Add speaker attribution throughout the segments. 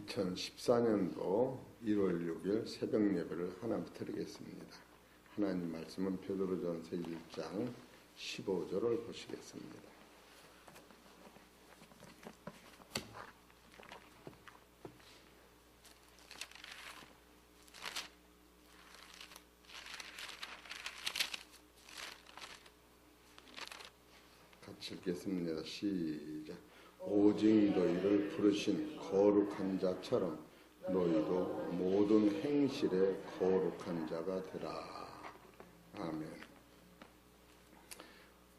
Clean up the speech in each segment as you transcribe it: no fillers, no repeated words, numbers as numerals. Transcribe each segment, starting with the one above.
Speaker 1: 2014년도 1월 6일 새벽 예배를 하나부터 드리겠습니다. 하나님 말씀은 베드로전서 1장 15절을 보시겠습니다. 같이 읽겠습니다. 시작. 오직 너희를 부르신 거룩한 자처럼 너희도 모든 행실에 거룩한 자가 되라. 아멘.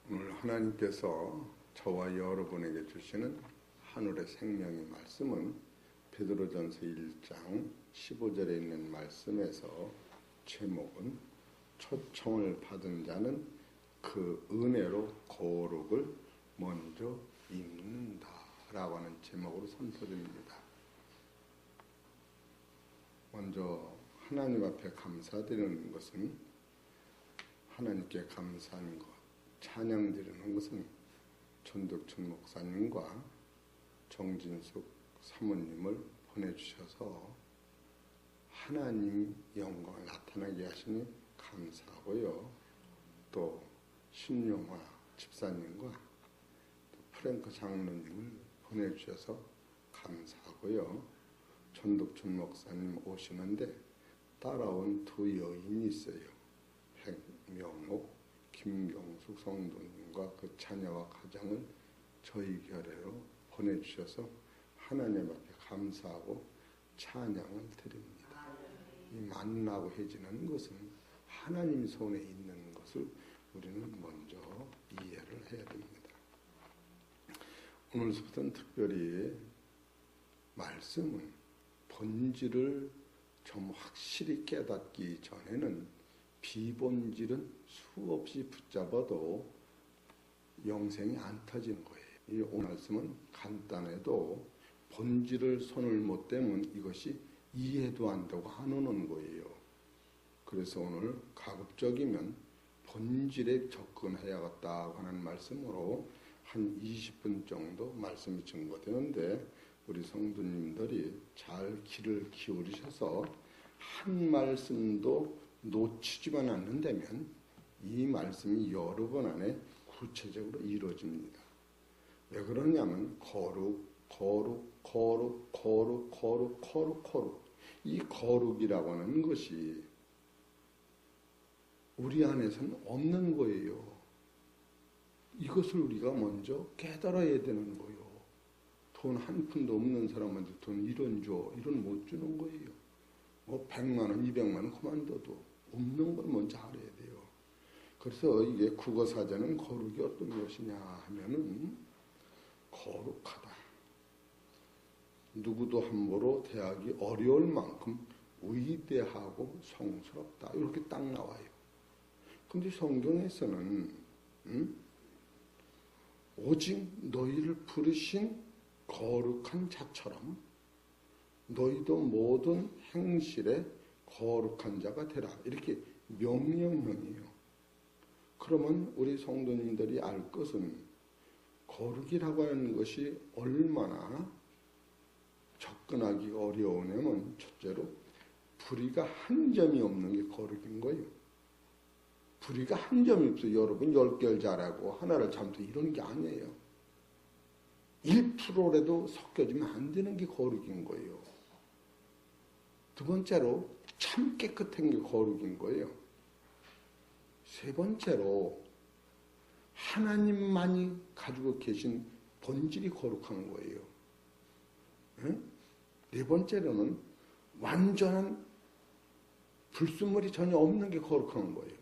Speaker 1: 오늘 하나님께서 저와 여러분에게 주시는 하늘의 생명의 말씀은 베드로전서 1장 15절에 있는 말씀에서 제목은 초청을 받은 자는 그 은혜로 거룩을 먼저 입는다 라고 하는 제목으로 선포됩니다. 먼저 하나님 앞에 감사드리는 것은, 하나님께 감사하는 것, 찬양드리는 것은 전덕춘 목사님과 정진숙 사모님을 보내주셔서 하나님 영광을 나타나게 하시니 감사하고요. 또 신용화 집사님과 프랭크 장로님을 보내주셔서 감사하고요. 전덕춘 목사님 오시는데 따라온 두 여인이 있어요. 백명옥, 김경숙 성도님과 그 자녀와 가정을 저희 교회로 보내주셔서 하나님 앞에 감사하고 찬양을 드립니다. 이 만나고 해지는 것은 하나님 손에 있는 것을 우리는 먼저 이해를 해야 됩니다. 오늘부터는 특별히 말씀은 본질을 좀 확실히 깨닫기 전에는 비본질은 수없이 붙잡아도 영생이 안 터지는 거예요. 이 오늘 말씀은 간단해도 본질을 손을 못 대면 이것이 이해도 안 되고 안 오는 거예요. 그래서 오늘 가급적이면 본질에 접근해야겠다고 하는 말씀으로 한 20분 정도 말씀이 증거되는데, 우리 성도님들이 잘 귀를 기울이셔서 한 말씀도 놓치지만 않는다면 이 말씀이 여러 번 안에 구체적으로 이루어집니다. 왜 그러냐면 거룩, 이 거룩이라고 하는 것이 우리 안에서는 없는 거예요. 이것을 우리가 먼저 깨달아야 되는 거예요. 돈 한 푼도 없는 사람한테 돈 1원 줘, 1원 못 주는 거예요. 뭐 100만 원, 200만 원 그만둬도 없는 걸 먼저 알아야 돼요. 그래서 이게 국어사전은 거룩이 어떤 것이냐 하면은 거룩하다. 누구도 함부로 대하기 어려울 만큼 위대하고 성스럽다. 이렇게 딱 나와요. 근데 성경에서는 오직 너희를 부르신 거룩한 자처럼 너희도 모든 행실에 거룩한 자가 되라. 이렇게 명령형이에요. 그러면 우리 성도님들이 알 것은 거룩이라고 하는 것이 얼마나 접근하기가 어려우냐면, 첫째로 불의가 한 점이 없는 게 거룩인 거예요. 불의가 한 점이 없어요. 여러분 10개를 잘하고 하나를 잘못하고 이러는 게 아니에요. 1%라도 섞여지면 안 되는 게 거룩인 거예요. 두 번째로 참 깨끗한 게 거룩인 거예요. 세 번째로 하나님만이 가지고 계신 본질이 거룩한 거예요. 네 번째로는 완전한 불순물이 전혀 없는 게 거룩한 거예요.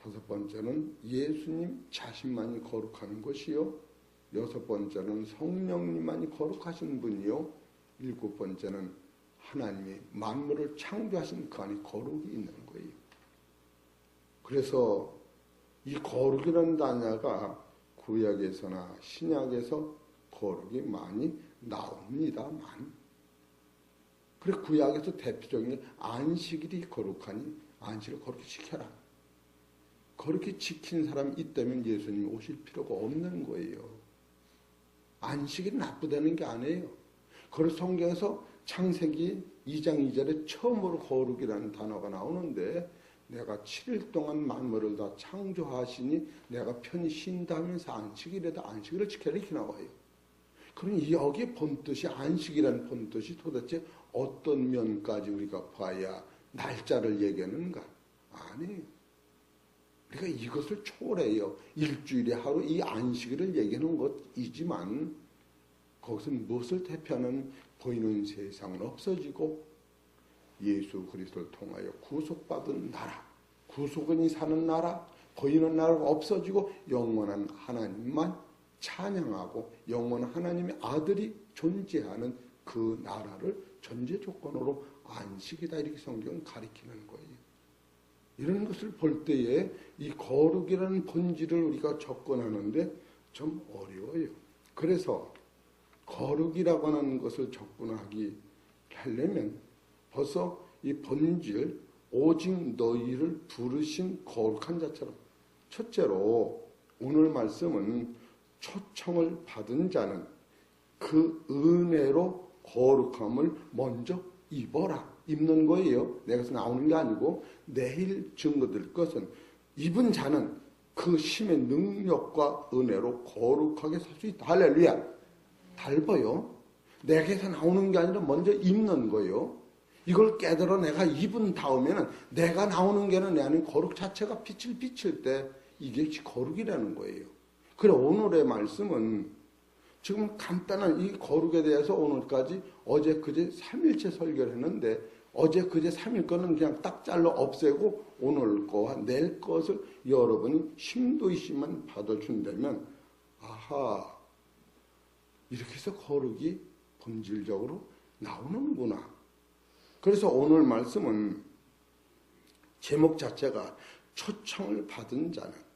Speaker 1: 다섯 번째는 예수님 자신만이 거룩한 것이요. 여섯 번째는 성령님만이 거룩하신 분이요. 일곱 번째는 하나님이 만물을 창조하신 그 안에 거룩이 있는 거예요. 그래서 이 거룩이라는 단어가 구약에서나 신약에서 거룩이 많이 나옵니다만, 그래 구약에서 대표적인 게 안식일이 거룩하니 안식을 거룩히 지켜라. 그렇게 지킨 사람이 있다면 예수님이 오실 필요가 없는 거예요. 안식이 나쁘다는 게 아니에요. 그래서 성경에서 창세기 2장 2절에 처음으로 거룩이라는 단어가 나오는데 내가 7일 동안 만물을 다 창조하시니 내가 편히 쉰다 하면서 안식일에다 안식일을 지켜라 이렇게 나와요. 그럼 여기에 본뜻이 안식이라는 본뜻이 도대체 어떤 면까지 우리가 봐야 날짜를 얘기하는가? 아니에요. 우리가 이것을 초월해요. 일주일에 하루 이 안식일을 얘기하는 것이지만 그것은 무엇을 대표하는 보이는 세상은 없어지고 예수 그리스도를 통하여 구속받은 나라, 구속원이 사는 나라, 보이는 나라가 없어지고 영원한 하나님만 찬양하고 영원한 하나님의 아들이 존재하는 그 나라를 전제 조건으로 안식이다 이렇게 성경은 가리키는 거예요. 이런 것을 볼 때에 이 거룩이라는 본질을 우리가 접근하는데 좀 어려워요. 그래서 거룩이라고 하는 것을 접근하기 하려면 벌써 이 본질 오직 너희를 부르신 거룩한 자처럼 첫째로 오늘 말씀은 초청을 받은 자는 그 은혜로 거룩함을 먼저 입는 거예요. 내가서 나오는 게 아니고 내일 증거될 것은 입은 자는 그 심의 능력과 은혜로 거룩하게 살 수 있다. 할렐루야. 달버요. 내게서 나오는 게 아니라 먼저 입는 거예요. 이걸 깨달아 내가 입은 다음에는 내가 나오는 게는 내 안에 거룩 자체가 빛을 비칠 때 이게 거룩이라는 거예요. 그래 오늘의 말씀은 지금 간단한 이 거룩에 대해서 오늘까지 어제 그제 3일째 설교를 했는데 어제 그제 3일 거는 그냥 딱 잘라 없애고 오늘 거와 내일 것을 여러분이 심도이심만 받아준다면 아하 이렇게 해서 거룩이 본질적으로 나오는구나. 그래서 오늘 말씀은 제목 자체가 초청을 받은 자는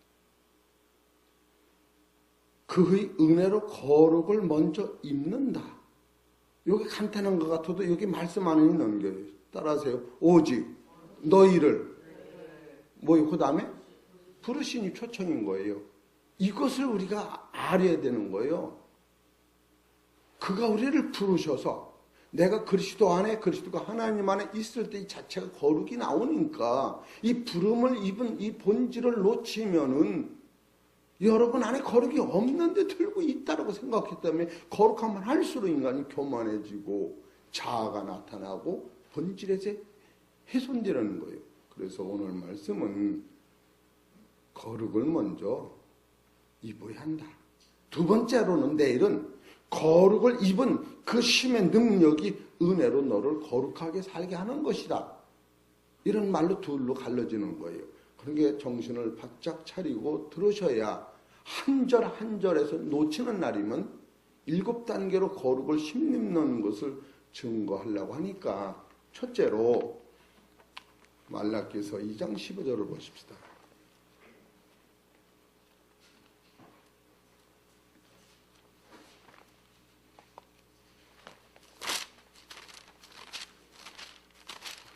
Speaker 1: 그의 은혜로 거룩을 먼저 입는다. 여기 간단한 것 같아도 여기 말씀 안에 있는 게 따라하세요. 오직 너희를 뭐요? 그 다음에 부르시니 초청인 거예요. 이것을 우리가 알아야 되는 거예요. 그가 우리를 부르셔서 내가 그리스도 안에 그리스도가 하나님 안에 있을 때 이 자체가 거룩이 나오니까 이 부름을 입은 이 본질을 놓치면은 여러분 안에 거룩이 없는데 들고 있다라고 생각했기 때문에 거룩하면 할수록 인간이 교만해지고 자아가 나타나고 본질에서 훼손되는 거예요. 그래서 오늘 말씀은 거룩을 먼저 입어야 한다. 두 번째로는 내일은 거룩을 입은 그 심의 능력이 은혜로 너를 거룩하게 살게 하는 것이다. 이런 말로 둘로 갈라지는 거예요. 그러게 정신을 바짝 차리고 들으셔야 한 절 한 절에서 놓치는 날이면 7단계로 거룩을 힘입는 것을 증거하려고 하니까 첫째로 말라기서 2장 15절을 보십시다.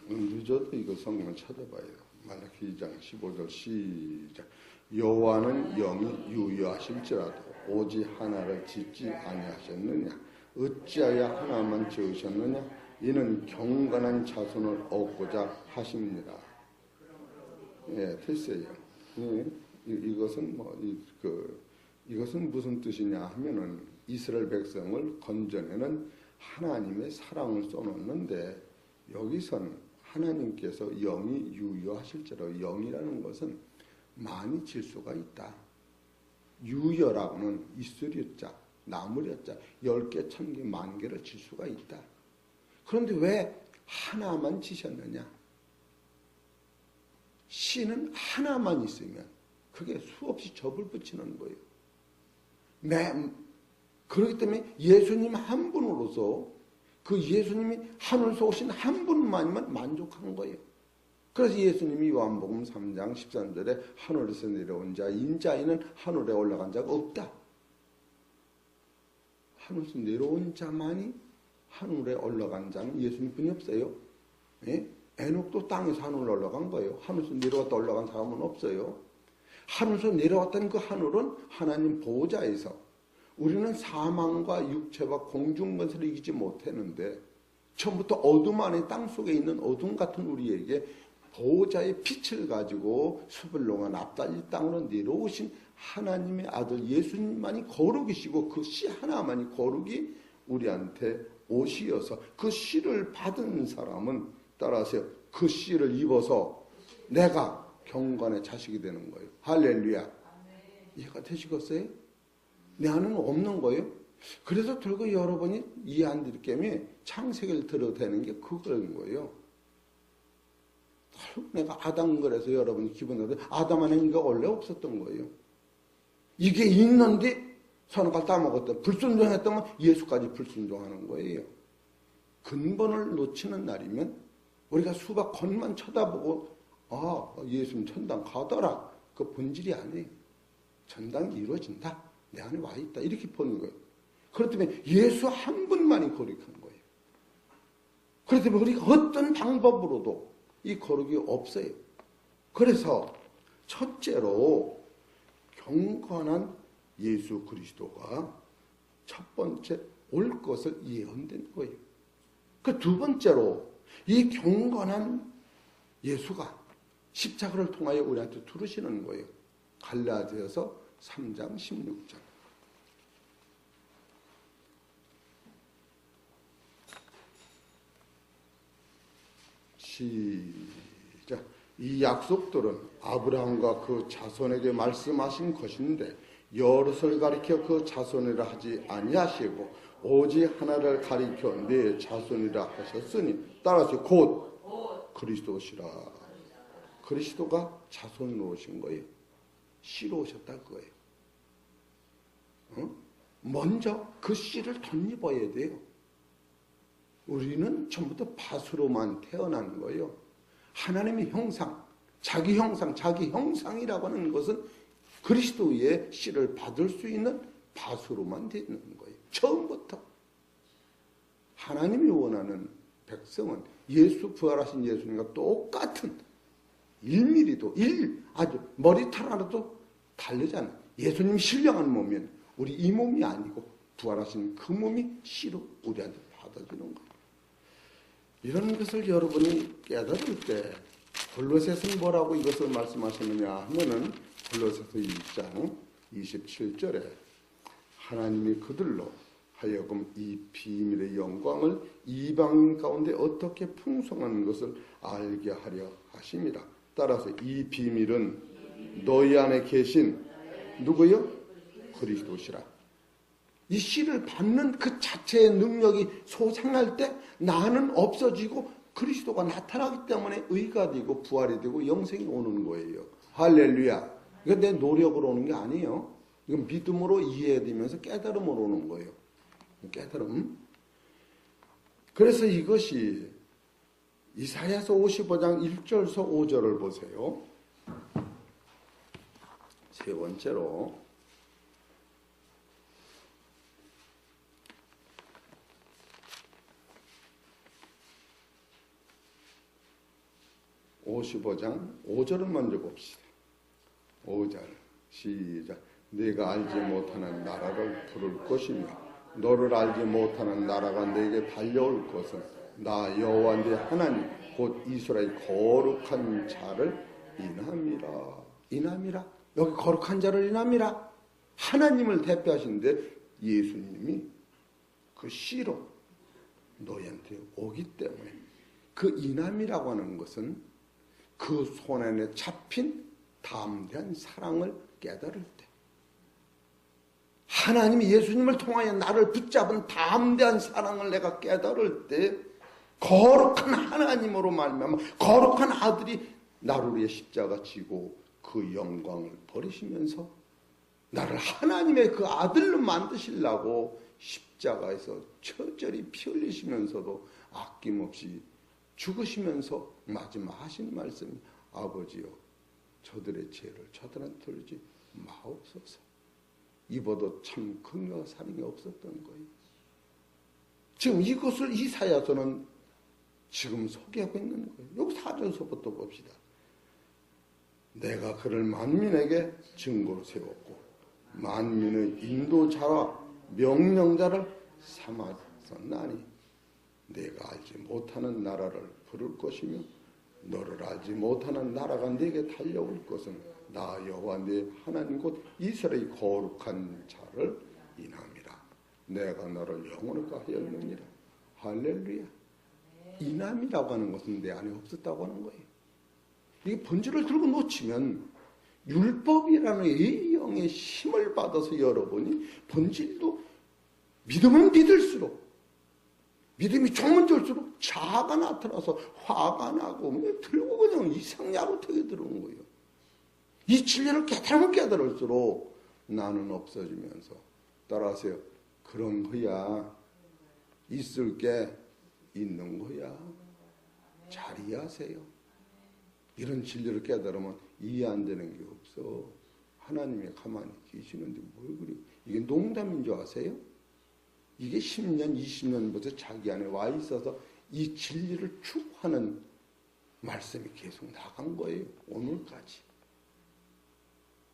Speaker 1: 늦어도 이거 성경을 찾아봐요. 말라기 2장 15절 시작. 여호와는 영이 유효하실지라도 오직 하나를 짓지 아니하셨느냐? 어찌하여 하나만 지으셨느냐? 이는 경건한 자손을 얻고자 하십니다. 예, 됐어요. 예, 이것은 이것은 무슨 뜻이냐 하면은 이스라엘 백성을 건져내는 하나님의 사랑을 써놓는데 여기서는 하나님께서 영이 유효하실지라도 영이라는 것은 많이 질 수가 있다. 유효라고는 있으리자, 나무리자 10개, 1000개, 10,000개를 질 수가 있다. 그런데 왜 하나만 지셨느냐? 씨는 하나만 있으면 그게 수없이 접을 붙이는 거예요. 그렇기 때문에 예수님 한 분으로서 그 예수님이 하늘에서 오신 한 분만이면 만족한 거예요. 그래서 예수님이 요한복음 3장 13절에 하늘에서 내려온 자 인자에는 하늘에 올라간 자가 없다. 하늘에서 내려온 자만이 하늘에 올라간 자는 예수님뿐이 없어요. 예? 에녹도 땅에서 하늘로 올라간 거예요. 하늘에서 내려왔다 올라간 사람은 없어요. 하늘에서 내려왔다는 그 하늘은 하나님 보호자에서 우리는 사망과 육체와 공중권세를 이기지 못했는데 처음부터 어둠 안에 땅속에 있는 어둠 같은 우리에게 보호자의 빛을 가지고 수블론과 납달리 땅으로 내려오신 하나님의 아들 예수님만이 거룩이시고 그 씨 하나만이 거룩이 우리한테 옷이어서 그 씨를 받은 사람은 따라서 그 씨를 입어서 내가 경건의 자식이 되는 거예요. 할렐루야. 이해가 되시겠어요? 내 안에는 없는 거예요. 그래서 결국 여러분이 이해 안 될 게임에 창세기를 들어도 되는 게 그거인 거예요. 내가 아담 그래서 여러분이 기분 나도 아담 안에 이게 원래 없었던 거예요. 이게 있는데 선악과 따먹었다. 불순종했다면 예수까지 불순종하는 거예요. 근본을 놓치는 날이면 우리가 수박 건만 쳐다보고 예수님 천당 가더라. 그 본질이 아니에요. 천당이 이루어진다. 내 안에 와 있다. 이렇게 보는 거예요. 그렇기 때문에 예수 한 분만이 거룩한 거예요. 그렇기 때문에 우리가 어떤 방법으로도 이 거룩이 없어요. 그래서 첫째로 경건한 예수 그리스도가 첫 번째 올 것을 예언된 거예요. 그 두 번째로 이 경건한 예수가 십자가를 통하여 우리한테 두르시는 거예요. 갈라디아서 3장 16절. 시작. 이 약속들은 아브라함과 그 자손에게 말씀하신 것인데 여럿을 가리켜 그 자손이라 하지 아니하시고 오직 하나를 가리켜 내 자손이라 하셨으니 따라서 곧 그리스도시라. 그리스도가 자손으로 오신 거예요. 씨로 오셨다 그거예요. 먼저 그 씨를 덧입어야 돼요. 우리는 전부터 밭으로만 태어난 거예요. 하나님의 형상, 자기 형상이라고 하는 것은 그리스도의 씨를 받을 수 있는 밭으로만 되는 거예요. 처음부터. 하나님이 원하는 백성은 예수 부활하신 예수님과 똑같은 1mm도 아주 머리털 하나도 다르지 않아요. 예수님 신령한 몸이면 우리 이 몸이 아니고 부활하신 그 몸이 씨로 우리한테 받아주는 거예요. 이런 것을 여러분이 깨달을 때 골로새서는 뭐라고 이것을 말씀하시느냐 하면은 골로새서 1장 27절에 하나님이 그들로 하여금 이 비밀의 영광을 이방인 가운데 어떻게 풍성한 것을 알게 하려 하심이라. 따라서 이 비밀은 너희 안에 계신 누구요? 그리스도시라. 이 씨를 받는 그 자체의 능력이 소생할 때 나는 없어지고 그리스도가 나타나기 때문에 의가 되고 부활이 되고 영생이 오는 거예요. 할렐루야. 이건 내 노력으로 오는 게 아니에요. 이건 믿음으로 이해되면서 깨달음으로 오는 거예요. 깨달음. 그래서 이것이 이사야서 55장 1절서 5절을 보세요. 세 번째로 55장 5절을 먼저 봅시다. 5절 시작. 네가 알지 못하는 나라를 부를 것이며 너를 알지 못하는 나라가 네게 달려올 것은 나 여호와 네 하나님 곧 이스라엘 거룩한 자를 인함이라. 인함이라. 여기 거룩한 자를 인함이라. 하나님을 대표하시는데 예수님이 그 씨로 너희한테 오기 때문에 그 인함이라고 하는 것은 그 손안에 잡힌 담대한 사랑을 깨달을 때 하나님이 예수님을 통하여 나를 붙잡은 담대한 사랑을 내가 깨달을 때 거룩한 하나님으로 말미암아 거룩한 아들이 나를 위해 십자가 지고 그 영광을 버리시면서 나를 하나님의 그 아들로 만드시려고 십자가에서 처절히 피 흘리시면서도 아낌없이 죽으시면서 마지막 하신 말씀이 아버지여 저들의 죄를 저들한테 돌리지 마옵소서. 입어도 참 긍휼과 사랑이 없었던 거예요. 지금 이것을 이사야서는 지금 소개하고 있는 거예요. 여기 4절서부터 봅시다. 내가 그를 만민에게 증거로 세웠고 만민의 인도자라 명령자를 삼았었나니 내가 알지 못하는 나라를 부를 것이며 너를 알지 못하는 나라가 내게 달려올 것은 나 여호와 네 하나님 곧 이스라엘의 거룩한 자를 인함이라. 내가 너를 영원하게 하였느니라. 할렐루야. 인함이라고 하는 것은 내 안에 없었다고 하는 거예요. 이게 본질을 들고 놓치면 율법이라는 이 영의 힘을 받아서 여러분이 본질도 믿으면 믿을수록 믿음이 조금 될수록 자아가 나타나서 화가 나고 들고 그냥 이상야릇하게 들어오는 거예요. 이 진리를 깨달으면 깨달을수록 나는 없어지면서 따라하세요. 그런 거야. 있을 게 있는 거야. 잘 이해하세요. 이런 진리를 깨달으면 이해 안 되는 게 없어. 하나님이 가만히 계시는데 뭘 그래. 이게 농담인 줄 아세요? 이게 10년, 20년부터 자기 안에 와 있어서 이 진리를 추구하는 말씀이 계속 나간 거예요. 오늘까지.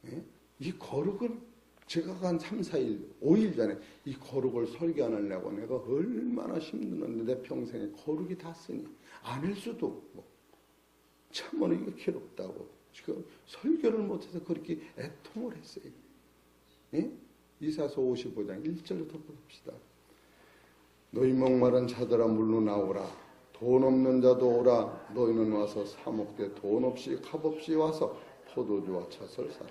Speaker 1: 예? 이 거룩은 제가 한 3, 4일, 5일 전에 이 거룩을 설교 안 하려고 내가 얼마나 힘들었는데 내 평생에 거룩이 닿으니 안 할 수도 없고 참으로 이거 괴롭다고 지금 설교를 못해서 그렇게 애통을 했어요. 예? 이사서 55장 1절부터 봅시다. 너희 목마른 자들아 물로 나오라. 돈 없는 자도 오라. 너희는 와서 사목대 돈 없이 값 없이 와서 포도주와 찻을 사라.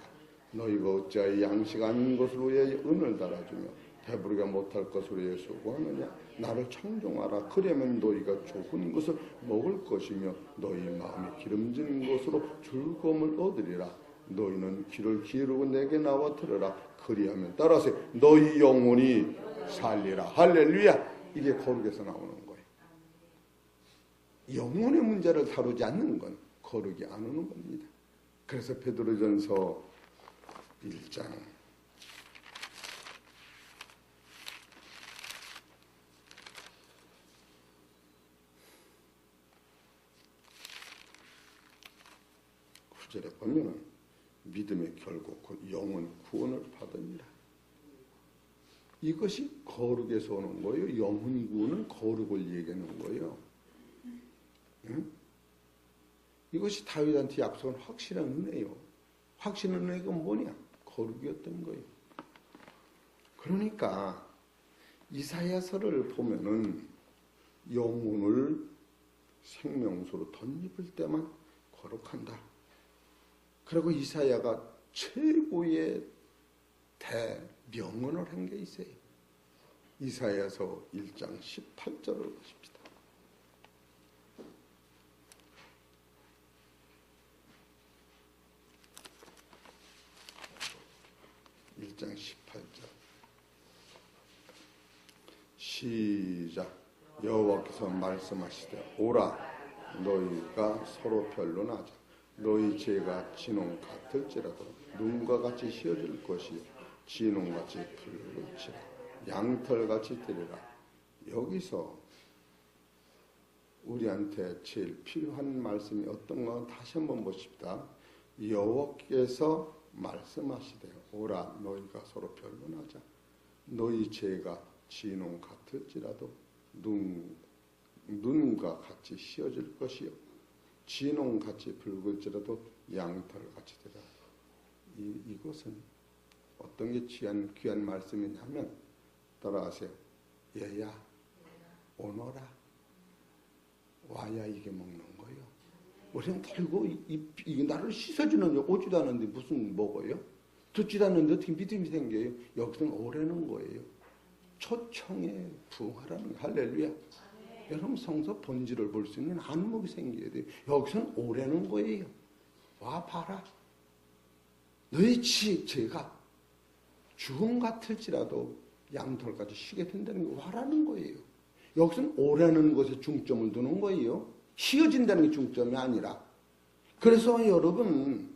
Speaker 1: 너희가 어찌하여 양식 아닌 것을 위해 은을 달아주며 배부르게 못할 것을 위해 수고하느냐. 나를 청종하라. 그러면 너희가 좋은 것을 먹을 것이며 너희 마음이 기름진 것으로 즐거움을 얻으리라. 너희는 귀를 기울이고 내게 나와 들으라. 그리하면 따라서 너희 영혼이 살리라. 할렐루야. 이게 거룩에서 나오는 거예요. 영혼의 문제를 다루지 않는 건 거룩이 안 오는 겁니다. 그래서 베드로전서 1장 9절에 보면 믿음의 결국 곧 영혼 구원을 받으니라. 이것이 거룩에서 오는 거예요. 영혼 구원은 거룩을 얘기하는 거예요. 응? 이것이 다윗한테 약속한 확실한 은혜요. 확실한 은혜가 뭐냐? 거룩이었던 거예요. 그러니까 이사야서를 보면은 영혼을 생명수로 덧입을 때만 거룩한다. 그리고 이사야가 최고의 대명언을 한 게 있어요. 이사야서 1장 18절을 보십시다. 1장 18절 시작. 여호와께서 말씀하시되 오라 너희가 서로 변론하자. 너희 죄가 진홍 같을지라도 눈과 같이 휘어질 것이 진홍같이 붉을지라 양털같이 되리라. 여기서 우리한테 제일 필요한 말씀이 어떤가 다시 한번 보십시다. 여호와께서 말씀하시되 오라 너희가 서로 변론하자. 너희 죄가 진홍 같을지라도 눈과 같이 휘어질 것이요 진홍같이 붉을지라도 양털같이 되라. 이것은 어떤 게 귀한 말씀이냐면 따라하세요. 얘야 오너라. 와야 이게 먹는 거예요. 우리는 들고 이게 나를 씻어주는 오지도 않는데 무슨 먹어요? 듣지도 않는데 어떻게 믿음이 생겨요? 여기서는 오라는 거예요. 초청에 부응하라는 거예요. 할렐루야. 여러분 성서 본질을 볼 수 있는 안목이 생겨야 돼요. 여기서는 오라는 거예요. 와 봐라. 너희 죄가 주홍 같을지라도 양털까지 쉬게 된다는 게 와라는 거예요. 여기서는 오라는 것에 중점을 두는 거예요. 휘어진다는 게 중점이 아니라. 그래서 여러분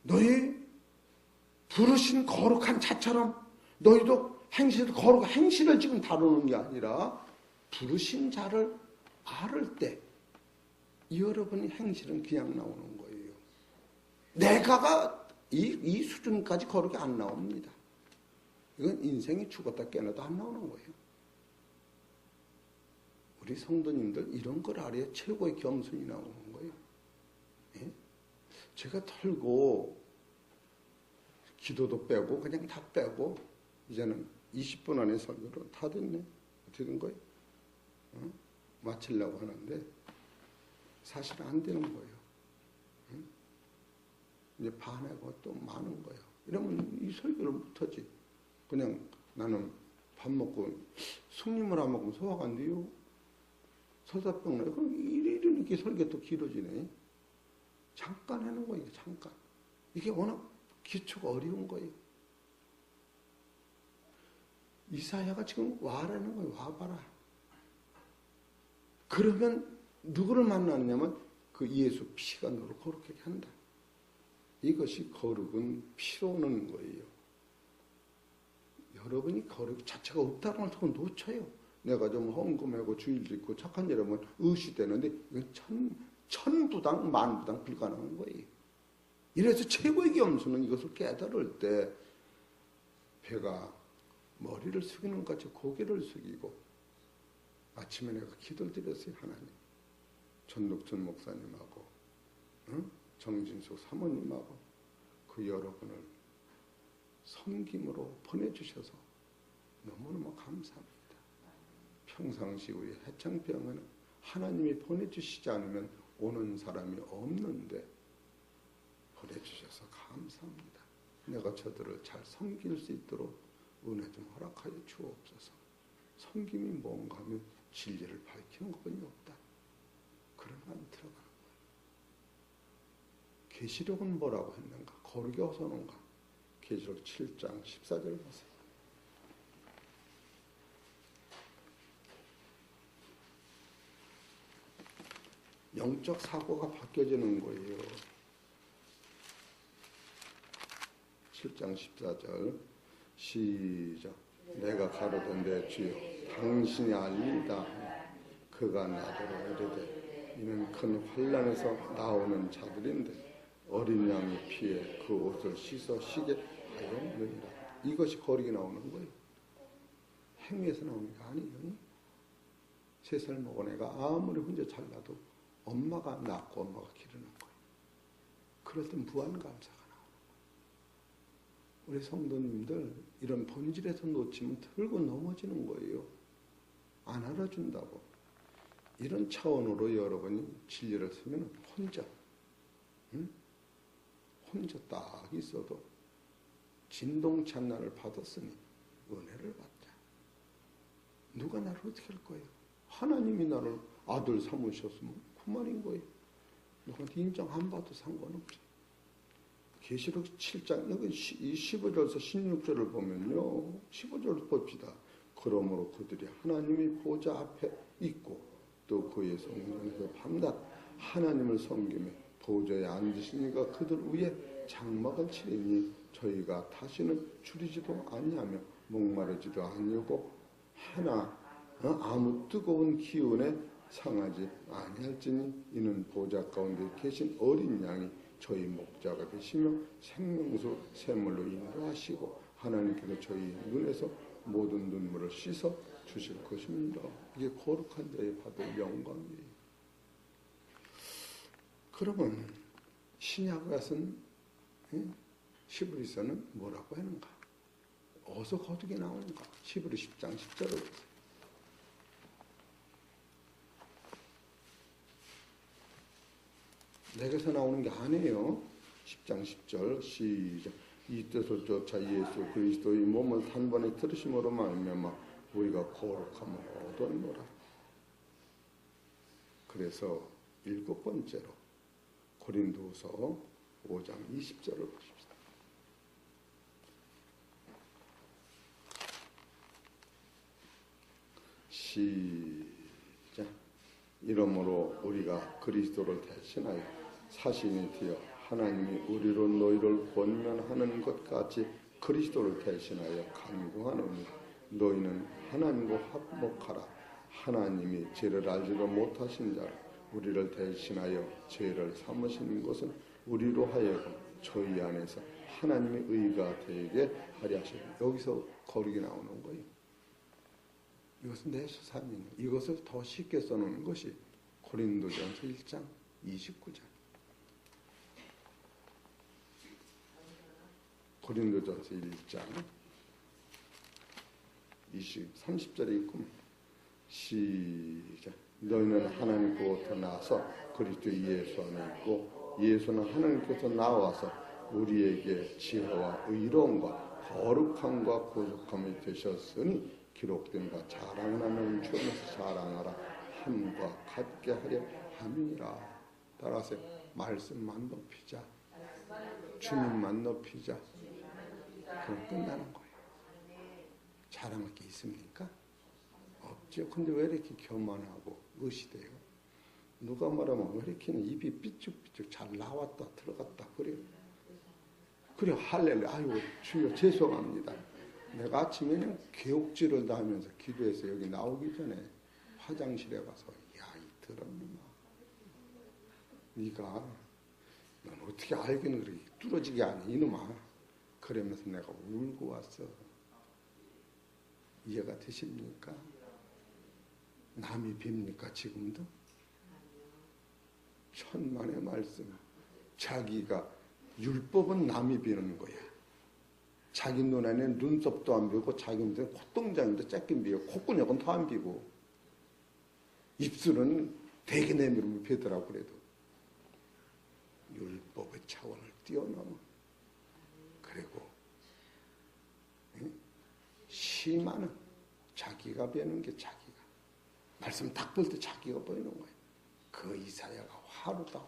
Speaker 1: 너희 부르신 거룩한 자처럼 너희도 거룩한 행실을 지금 다루는 게 아니라 부르신 자를 알을 때 여러분의 행실은 그냥 나오는 거예요. 내가가 이 수준까지 거룩이 안 나옵니다. 이건 인생이 죽었다 깨어나도 안 나오는 거예요. 우리 성도님들 이런 걸 알아야 최고의 겸손이 나오는 거예요. 예? 제가 털고 기도도 빼고 그냥 다 빼고 이제는 20분 안에 설교로 다 됐네. 어떻게 된 거예요? 마치려고 하는데 사실 안 되는 거예요. 이제 반하고 또 많은 거예요. 이러면 이 설교를 못하지. 그냥 나는 밥 먹고 숭림을 안 먹으면 소화가 안 돼요. 설사병 나요. 그럼 이렇게 설교 또 길어지네. 잠깐 하는 거예요. 잠깐. 이게 워낙 기초가 어려운 거예요. 이사야가 지금 와라는 거예요. 와봐라. 그러면 누구를 만나느냐면 그 예수 피가 너를 거룩하게 한다. 이것이 거룩은 피로 오는 거예요. 여러분이 거룩 자체가 없다는 걸 자꾸 놓쳐요. 내가 좀 헌금하고 주일 짓고 착한 여러분 의시되는데 이건 천부당 만부당 불가능한 거예요. 이래서 최고의 겸손은 이것을 깨달을 때 배가 머리를 숙이는 것 같이 고개를 숙이고 아침에 내가 기도를 드렸어요. 하나님. 전덕천 목사님하고 정진숙 사모님하고 그 여러분을 섬김으로 보내주셔서 너무너무 감사합니다. 평상시 우리 해창병은 하나님이 보내주시지 않으면 오는 사람이 없는데 보내주셔서 감사합니다. 내가 저들을 잘 섬길 수 있도록 은혜 좀 허락하여 주옵소서. 섬김이 뭔가 하면 진리를 밝히는 것뿐이 없다. 그러면 안 들어가는 거예요. 계시록은 뭐라고 했는가? 거룩이 어서는가? 계시록 7장 14절 보세요. 영적 사고가 바뀌어지는 거예요. 7장 14절 시작. 내가 가로되 주여 당신이 알리다. 그가 나더러 이르되 이는 큰 환난에서 나오는 자들인데 어린 양의 피에 그 옷을 씻어 쉬게 하였느니라. 이것이 거룩이 나오는 거예요. 행위에서 나오는 게 아니에요. 3살 먹은 애가 아무리 혼자 잘나도 엄마가 낳고 엄마가 기르는 거예요. 그럴 땐 무한감사가 나오는 거예요. 우리 성도님들 이런 본질에서 놓치면 들고 넘어지는 거예요. 안 알아준다고. 이런 차원으로 여러분이 진리를 쓰면 혼자 혼자 딱 있어도 진동찬란을 받았으니 은혜를 받자. 누가 나를 어떻게 할 거예요? 하나님이 나를 아들 삼으셨으면 그만인 거예요. 누구한테 인정 안 받아도 상관없죠. 계시록 7장 여기 15절에서 16절을 보면요. 15절 봅시다. 그러므로 그들이 하나님의 보좌 앞에 있고 또 그의 성전에서 밤낮 하나님을 섬기며 보좌에 앉으시니까 그들 위에 장막을 치리니 저희가 다시는 줄이지도 아니하며 목마르지도 아니하고 하나 아무 뜨거운 기운에 상하지 아니할지니 이는 보좌 가운데 계신 어린 양이 저희 목자가 되시며 생명수 샘물로 인도하시고 하나님께서 저희 눈에서 모든 눈물을 씻어 주실 것입니다. 이게 거룩한 자의 받을 영광이에요. 그러면 신약 같은 히브리서는 뭐라고 하는가? 어디서 거룩이 나오는가? 히브리 10장 10절을 보세요. 내게서 나오는 게 아니에요. 10장 10절 시작. 이 뜻을 쫓아 예수 그리스도의 몸을 단번에 들으심으로 말미암아 우리가 거룩함을 얻었노라. 그래서 7번째로 고린도후서 5장 20절을 보십시다. 시작. 이러므로 우리가 그리스도를 대신하여 사신이 되어 하나님이 우리로 너희를 권면하는 것 같이 그리스도를 대신하여 간구하노니 너희는 하나님과 화목하라. 하나님이 죄를 알지도 못하신 자를 우리를 대신하여 죄를 삼으시는 것은 우리로 하여금 저희 안에서 하나님의 의가 되게 하려 하시고 여기서 거룩이 나오는 거예요. 이것은 내수사명이에요. 이것을 더 쉽게 써놓는 것이 고린도전서 1장 29절. 고린도전서 1장 30절에 있고 시작. 너희는 하나님께로부터 나서 그리스도 예수 안에 있고 예수는 하나님께서 나와서 우리에게 지혜와 의로움과 거룩함과 구속함이 되셨으니 기록된 바 자랑하는 주면서 자랑하라 함과 같게 하려 함이니라. 따라서 말씀만 높이자, 주님만 높이자. 그럼 끝나는 거예요. 자랑할 게 있습니까? 없죠. 근데 왜 이렇게 교만하고 의시돼요? 누가 말하면 왜 이렇게 입이 삐죽삐죽 잘 나왔다 들어갔다 그래요. 그래 할렐루야. 아이고 주여 죄송합니다. 내가 아침에 그냥 개옥질을 다 하면서 기도해서 여기 나오기 전에 화장실에 가서 야 이 더럽놈아, 네가 넌 어떻게 알기는 그렇게 뚫어지게 하니 이놈아. 그러면서 내가 울고 왔어. 이해가 되십니까? 남이 빕니까 지금도? 천만의 말씀. 자기가 율법은 남이 비는 거야. 자기 눈에는 눈썹도 안 비고 자기 눈에는 콧동장도 짧게 비고 콧구녕은 더 안 비고 입술은 되게 내밀으면 비더라고. 그래도 율법의 차원을 뛰어넘어. 그리고 심하는 자기가 배는 게 자기가 말씀 딱 볼 때 자기가 보이는 거예요. 그 이사야가 화로다.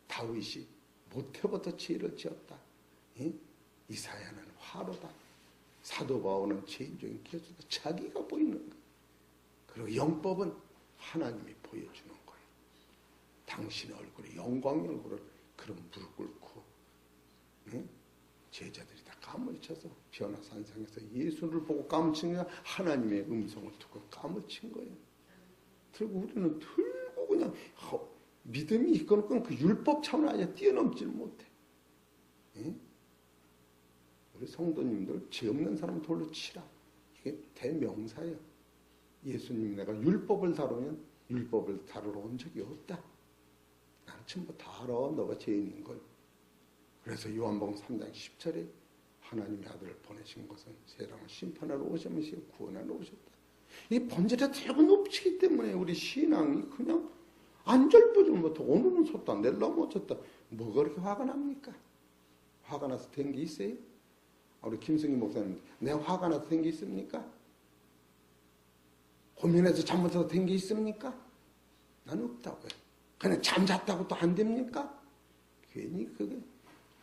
Speaker 1: 다윗이 못해부터 죄를 지었다. 이사야는 화로다. 사도 바울은 죄인적인 기술다. 자기가 보이는 거예요. 그리고 영법은 하나님이 보여주는 거예요. 당신의 얼굴에 영광의 얼굴을 그런 무릎 꿇고 제자들이 다 까무러쳐서 변화산상에서 예수를 보고 까무친 거야. 하나님의 음성을 듣고 까무친 거예요. 그리고 우리는 들고 그냥 믿음이 이끌고 그 율법 차원 아니야 뛰어넘지를 못해. 우리 성도님들 죄 없는 사람 돌로 치라. 이게 대명사예요. 예수님 내가 율법을 다루면 율법을 다루러 온 적이 없다. 난 전부 다 알아. 너가 죄인인 걸. 그래서 요한복음 3장 10절에 하나님의 아들을 보내신 것은 세상을 심판하러 오시면서 구원하러 오셨다. 이 본질에 대고 높이기 때문에 우리 신앙이 그냥 안절부절 못하고 오늘은 섰다 내일은 못 섰다. 뭐가 그렇게 화가 납니까? 화가 나서 된 게 있어요? 우리 김승희 목사님 내가 화가 나서 된 게 있습니까? 고민해서 잘못해서 된 게 있습니까? 난 없다고요. 그냥 잠잤다고 또 안 됩니까? 괜히 그게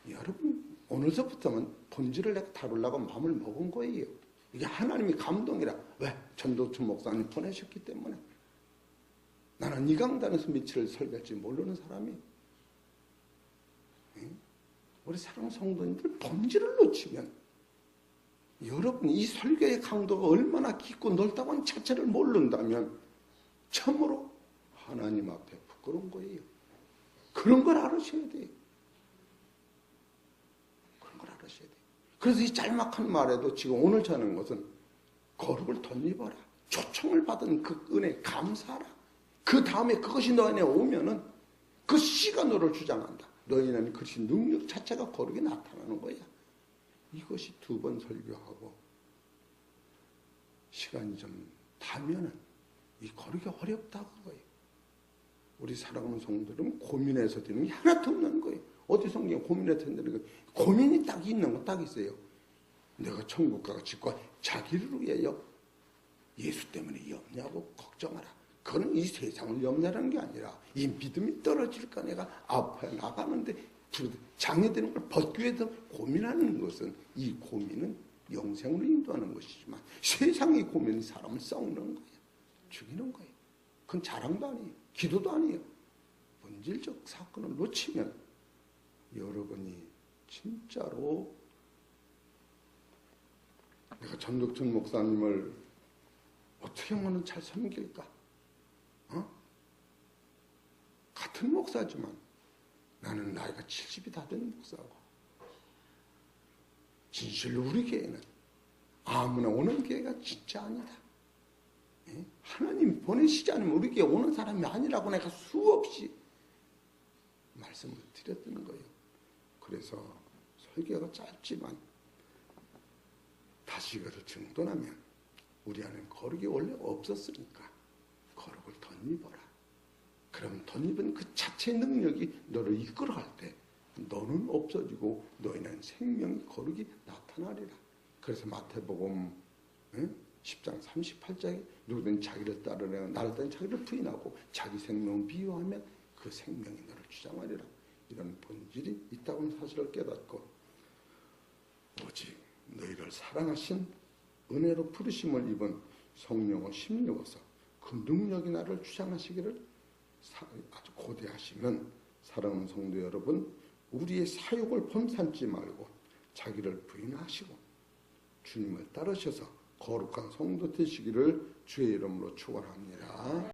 Speaker 1: 여러분 오늘서부터는 본질을 내가 다루려고 마음을 먹은 거예요. 이게 하나님이 감동이라. 왜? 전도춘 목사님 보내셨기 때문에. 나는 이 강단에서 며칠을 설교할지 모르는 사람이. 우리 사랑 성도님들 본질을 놓치면 여러분 이 설교의 강도가 얼마나 깊고 넓다고 하는 자체를 모른다면 참으로 하나님 앞에 부끄러운 거예요. 그런 걸 알으셔야 돼요. 그런 걸 알으셔야 돼요. 그래서 이 짤막한 말에도 지금 오늘 전하는 것은 거룩을 덧입어라. 초청을 받은 그 은혜 감사하라. 그 다음에 그것이 너 안에 오면은 그 씨가 너를 주장한다. 너희는 그것이 능력 자체가 거룩이 나타나는 거야. 이것이 두 번 설교하고 시간이 좀 다면은 이 거룩이 어렵다고 거예요. 우리 사랑하는 성도들은 고민해서 되는 게 하나도 없는 거예요. 어디 성경에 고민해서 된다는 거예요. 고민이 딱 있는 거 딱 있어요. 내가 천국 가고 직과 자기를 위하여 예수 때문에 염려하고 걱정하라. 그건 이 세상을 염려하는 게 아니라 이 믿음이 떨어질까 내가 앞에 나가는데 장애되는 걸 벗기 위해서 고민하는 것은 이 고민은 영생으로 인도하는 것이지만 세상의 고민은 사람을 썩는 거예요. 죽이는 거예요. 그건 자랑도 아니에요. 기도도 아니에요. 본질적 사건을 놓치면 여러분이 진짜로 내가 전덕춘 목사님을 어떻게 하면 잘 섬길까? 같은 목사지만 나는 나이가 70이 다 된 목사고 진실로 우리 교회는 아무나 오는 교회가 진짜 아니다. 예? 하나님 보내시지 않으면 우리 교회 오는 사람이 아니라고 내가 수없이 말씀을 드렸던 거예요. 그래서 설교가 짧지만 다시 그를 정돈하면 우리 안에는 거룩이 원래 없었으니까 거룩을 덧입어라. 그럼 덧입은 그 자체의 능력이 너를 이끌어갈 때 너는 없어지고 너희는 생명이 거룩이 나타나리라. 그래서 마태복음 10장 38장에 누구든 자기를 따르려 나를 따르는 자기를 부인하고 자기 생명을 비유하면 그 생명이 너를 주장하리라. 이런 본질이 있다고 하는 사실을 깨닫고 오직 너희를 사랑하신 은혜로 부르심을 입은 성령을 힘입어서 그 능력이 나를 주장하시기를 아주 고대하시면 사랑하는 성도 여러분, 우리의 사욕을 범삼지 말고 자기를 부인하시고 주님을 따르셔서 거룩한 성도 되시기를 주의 이름으로 축원합니다.